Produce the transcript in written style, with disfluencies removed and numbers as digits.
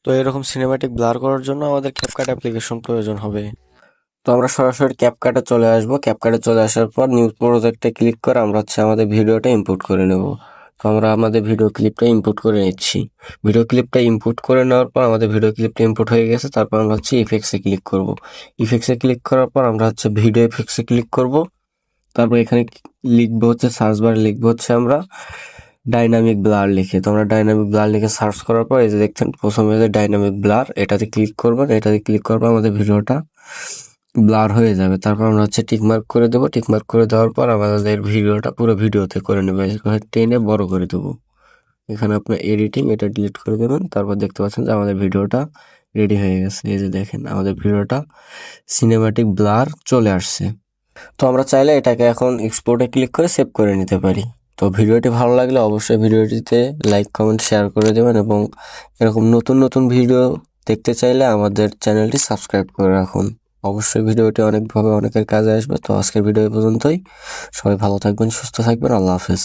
তো এরকম cinematic blur করার জন্য আমাদের ক্যাপকাট অ্যাপ্লিকেশন প্রয়োজন হবে। তো আমরা সরাসরি ক্যাপকাটে চলে আসব। ক্যাপকাটে চলে আসার পর নিউ প্রজেক্টে ক্লিক করে আমরা আমাদের ভিডিওটা ইম্পোর্ট করে নেব। তো আমরা আমাদের ভিডিও ক্লিপটা ইম্পোর্ট করে নিচ্ছি। ভিডিও ক্লিপটা ইম্পোর্ট করে নেওয়ার পর আমাদের ভিডিও ক্লিপটা ইম্পোর্ট হয়ে গেছে। তারপর আমরা ইফেক্টসে ক্লিক করব। ইফেক্টসে ক্লিক করার পর আমরা ভিডিও ইফেক্টসে ক্লিক করব। তারপর এখানে লিখবো সার্চ বারে লিখবো আমরা ডাইনামিক ব্লার লিখে। তো আমরা ডাইনামিক ব্লার লিখে সার্চ করার পর এই যে দেখছেন প্রথমে যে ডাইনামিক ব্লার, এটাতে ক্লিক করবেন। এটাতে ক্লিক করার পর আমাদের ভিডিওটা ব্লার হয়ে যাবে। তারপর আমরা টিকমার্ক করে দেবো। টিকমার্ক করে দেওয়ার পর আমাদের ভিডিওটা পুরো ভিডিওতে করে নেবো। টেনে বড় করে দেবো। এখানে আপনার এডিটিং, এটা ডিলিট করে দেবেন। তারপর দেখতে পাচ্ছেন যে আমাদের ভিডিওটা রেডি হয়ে গেছে। এই যে দেখেন আমাদের ভিডিওটা সিনেম্যাটিক ব্লার চলে আসছে। তো আমরা চাইলে এটাকে এখন এক্সপোর্টে ক্লিক করে সেভ করে নিতে পারি। তো ভিডিওটি ভালো লাগলে অবশ্যই ভিডিওটিতে লাইক, কমেন্ট, শেয়ার করে দেবেন এবং এরকম নতুন নতুন ভিডিও দেখতে চাইলে আমাদের চ্যানেলটি সাবস্ক্রাইব করে রাখুন। অবশ্যই ভিডিওটি অনেকের কাজে আসবে। তো আজকের ভিডিও পর্যন্তই। সবাই ভালো থাকবেন, সুস্থ থাকবেন। আল্লাহ হাফেজ।